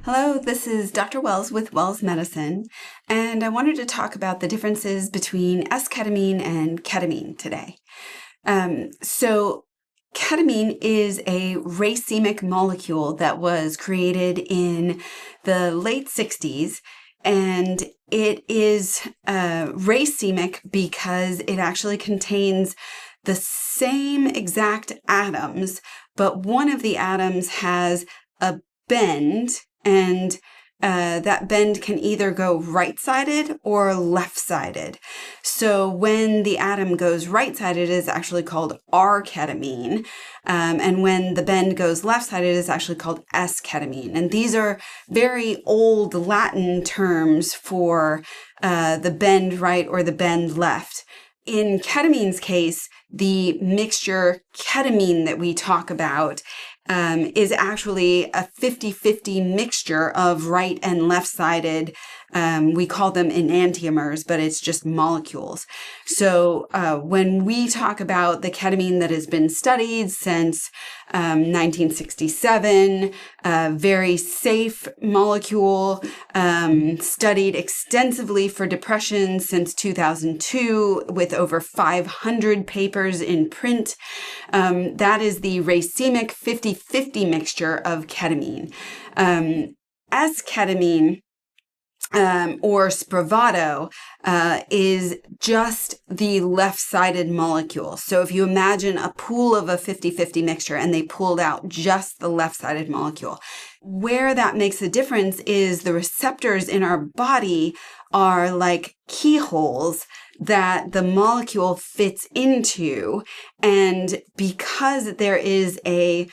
Hello, this is Dr. Wells with Wells Medicine, and I wanted to talk about the differences between S-ketamine and ketamine today. Ketamine is a racemic molecule that was created in the late 60s, and it is racemic because it actually contains the same exact atoms, but one of the atoms has a bend, and that bend can either go right-sided or left-sided. So when the atom goes right-sided, it is actually called R-ketamine. And when the bend goes left-sided, it is actually called S-ketamine. And these are very old Latin terms for the bend right or the bend left. In ketamine's case, the mixture ketamine that we talk about is actually a 50-50 mixture of right and left-sided. We call them enantiomers, but it's just molecules. So when we talk about the ketamine that has been studied since 1967, very safe molecule, studied extensively for depression since 2002 with over 500 papers in print. That is the racemic 50-50 mixture of ketamine. S-ketamine or Spravato is just the left-sided molecule. So if you imagine a pool of a 50-50 mixture and they pulled out just the left-sided molecule, where that makes a difference is the receptors in our body are like keyholes that the molecule fits into. And because there is a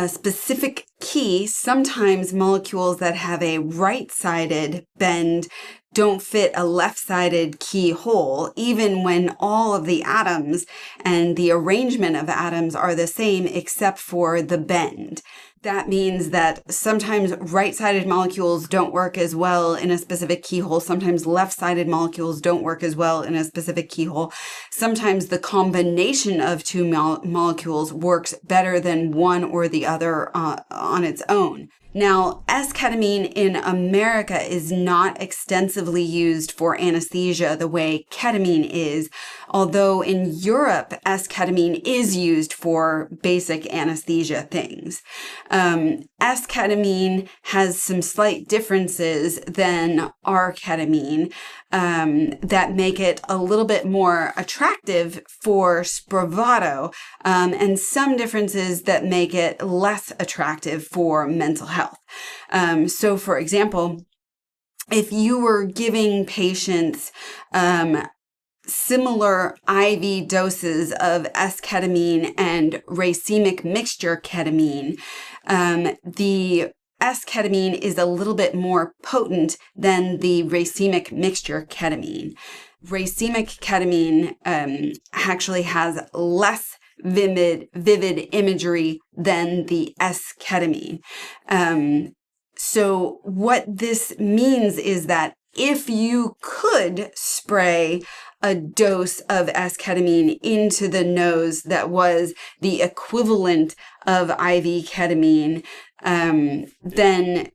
specific key, sometimes molecules that have a right-sided bend don't fit a left-sided keyhole, even when all of the atoms and the arrangement of atoms are the same except for the bend. That means that sometimes right-sided molecules don't work as well in a specific keyhole. Sometimes left-sided molecules don't work as well in a specific keyhole. Sometimes the combination of two molecules works better than one or the other on its own. Now, S-ketamine in America is not extensively used for anesthesia the way ketamine is, although in Europe, S-ketamine is used for basic anesthesia things. S-ketamine has some slight differences than R-ketamine that make it a little bit more attractive for Spravato, and some differences that make it less attractive for mental health. So, for example, if you were giving patients similar IV doses of S-ketamine and racemic mixture ketamine, the S-ketamine is a little bit more potent than the racemic mixture ketamine. Racemic ketamine actually has less vivid imagery than the S-ketamine. So what this means is that if you could spray a dose of S-ketamine into the nose that was the equivalent of IV ketamine, then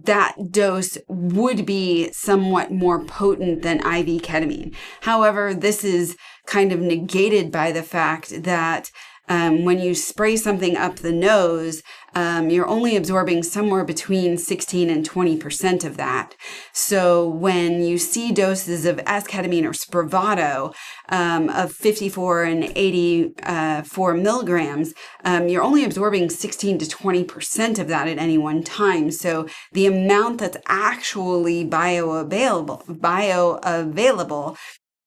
that dose would be somewhat more potent than IV ketamine. However, this is kind of negated by the fact that when you spray something up the nose, you're only absorbing somewhere between 16 and 20% of that. So when you see doses of S-ketamine or Spravato of 54 and 84 milligrams, you're only absorbing 16 to 20% of that at any one time. So the amount that's actually bioavailable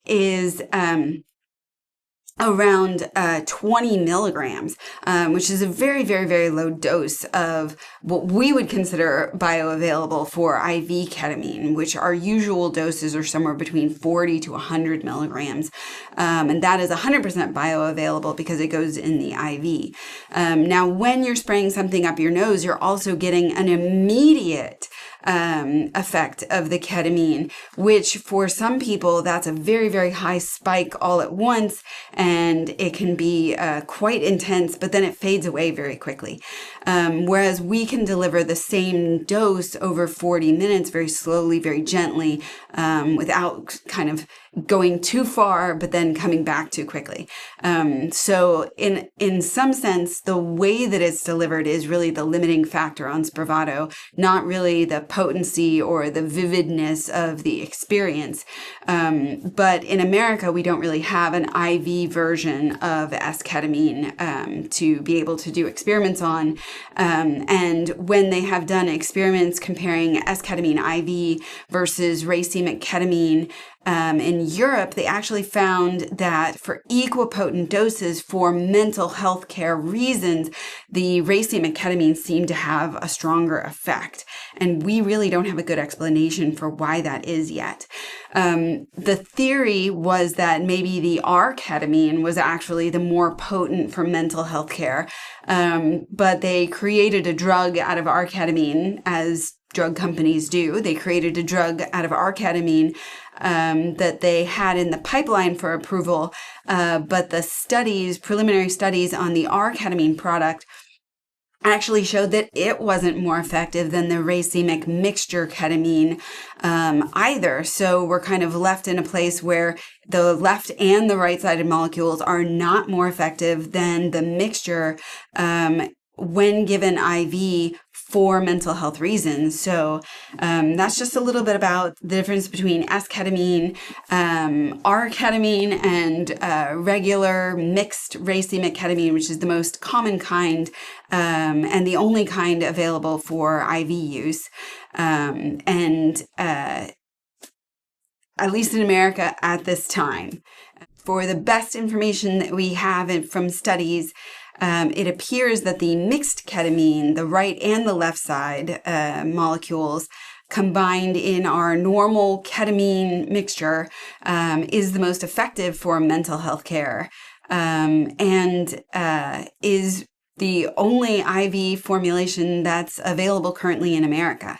is around 20 milligrams, which is a very, very, very low dose of what we would consider bioavailable for IV ketamine, which our usual doses are somewhere between 40 to 100 milligrams. And that is 100% bioavailable because it goes in the IV. Now, when you're spraying something up your nose, you're also getting an immediate effect of the ketamine, which for some people, that's a very, very high spike all at once, and it can be quite intense, but then it fades away very quickly. Whereas we can deliver the same dose over 40 minutes, very slowly, very gently, without kind of going too far, but then coming back too quickly. So in some sense, the way that it's delivered is really the limiting factor on Spravato, not really the potency or the vividness of the experience. But in America, we don't really have an IV version of S-ketamine to be able to do experiments on. And when they have done experiments comparing S-ketamine IV versus racemic ketamine, in Europe, they actually found that for equipotent doses for mental health care reasons, the racemic ketamine seemed to have a stronger effect. And we really don't have a good explanation for why that is yet. The theory was that maybe the R-ketamine was actually the more potent for mental health care, but they created a drug out of R-ketamine, as drug companies do. They created a drug out of R-ketamine that they had in the pipeline for approval, but the preliminary studies on the R-ketamine product actually showed that it wasn't more effective than the racemic mixture ketamine either. So we're kind of left in a place where the left and the right-sided molecules are not more effective than the mixture when given IV for mental health reasons. So that's just a little bit about the difference between S-ketamine, R-ketamine, and regular mixed racemic ketamine, which is the most common kind and the only kind available for IV use. And at least in America at this time. For the best information that we have from studies, it appears that the mixed ketamine, the right and the left side molecules, combined in our normal ketamine mixture, is the most effective for mental health care, and is the only IV formulation that's available currently in America.